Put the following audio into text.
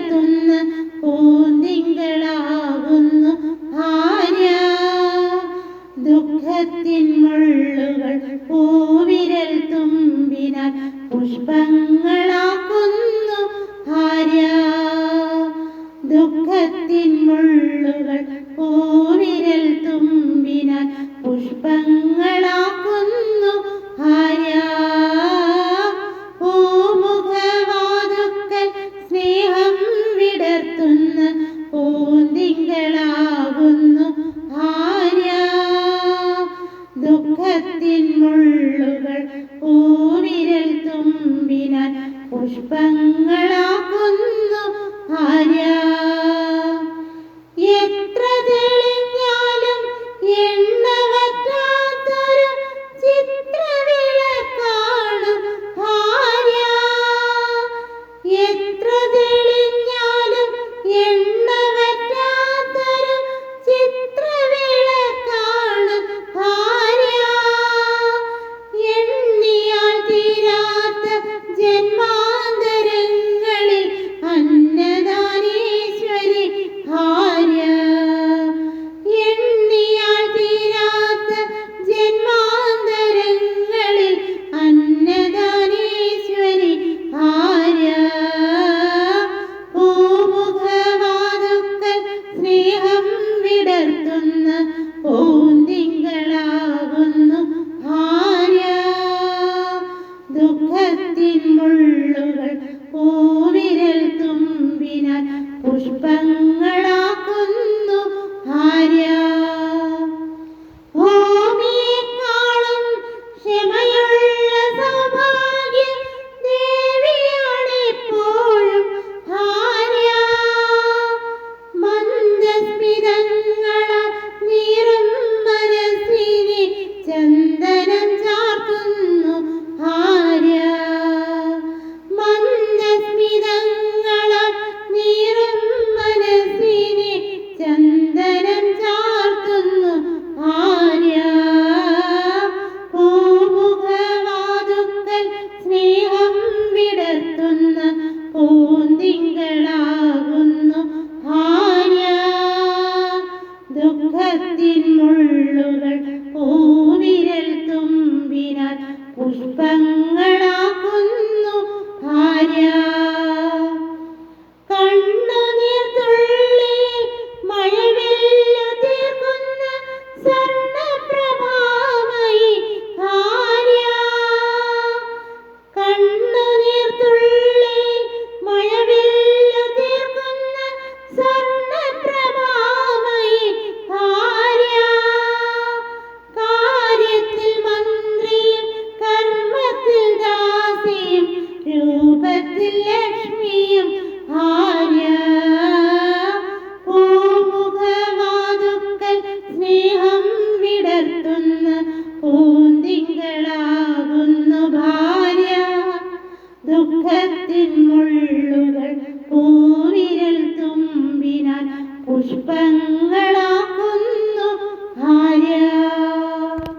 വിടർത്തുന്ന പൂന്തിങ്കളാകുന്നു ഭാര്യ. ദുഃഖത്തിൻ മുള്ളുകൾ പൂവിരൽ തുമ്പിനാൽ പുഷ്പങ്ങളാക്കുന്നു ഭാര്യ. ദുഃഖത്തിൻ മുള്ളുകൾ പൂവിരൽ തുമ്പിനാൽ പുഷ്പങ്ങളാക്കുന്നു ഭാര്യ. പൂമുഖവാതുക്കൽ സ്നേഹം വിടർത്തുന്ന പൂന്തിങ്കളാകുന്നു ഭാര്യ. ദുഃഖത്തിൻ മുള്ളുകൾ പൂവിരൽ തുമ്പിനാൽ പുഷ്പങ്ങളാക്കുന്നു ഭാര്യ. എത്ര തെളിഞ്ഞാലും എണ്ണ വറ്റാത്തൊരു ചിത്രവിളക്കാണ് ഭാര്യ. എത്ര തെളിഞ്ഞാലും എണ്ണ വറ്റാത്തൊരു ചിത്രവിളക്കാണ് ഭാര്യ. എണ്ണിയാൽ തീരാത്ത ജന്മാന്തരങ്ങളിൽ അന്നദാനേശ്വരി ഭാര്യ. എണ്ണിയാൽ തീരാത്ത ജന്മാന്തരങ്ങളിൽ അന്നദാനേശ്വരി ഭാര്യ. പൂമുഖവാതുക്കൽ സ്നേഹം വിടർത്തുന്ന പൂന്തിങ്കളാകുന്നു ഭാര്യ. ദുഃഖത്തിൻ മുള്ളുകൾ പൂവിരൽ തുമ്പിനാൽ പുഷ്പങ്ങളാക്കുന്നു ഭാര്യ. ഭൂമിയെക്കാളും ക്ഷമയുള്ള സൗഭാഗ്യ ദേവിയാണെപ്പോഴും ഭാര്യ. മന്ദസ്മിതങ്ങളാൽ നീറും മനസ്സിനെ ചന്ദനം ചാർത്തുന്നു ഭാര്യ. മന്ദസ്മിതങ്ങളാൽ നീറും മനസ്സിനെ ചന്ദനം ചാർത്തുന്നു ഭാര്യ. പൂമുഖവാതുക്കൽ സ്നേഹം വിടർത്തുന്ന പൂന്തിങ്കളാകുന്നു ഭാര്യ. ദുഃഖത്തിൻ മുള്ളുകൾ പൂവിരൽ തുമ്പിനാൽ പുഷ്പങ്ങളാക്കുന്നു ഭാര്യ. കണ്ണുനീർ തുള്ളിയിൽ മഴവില്ലു തീർക്കുന്ന സ്വർണ്ണപ്രഭാമയി ഭാര്യ. കണ്ണുനീർ തുള്ളിയിൽ മഴവില്ലു തീർക്കുന്ന സ്വർണ്ണപ്രഭാമയി ഭാര്യ. കാര്യത്തിൽ മന്ത്രിയും കർമ്മത്തിൽ ദാസിയും രൂപത്തിൽ ലക്ഷ്മി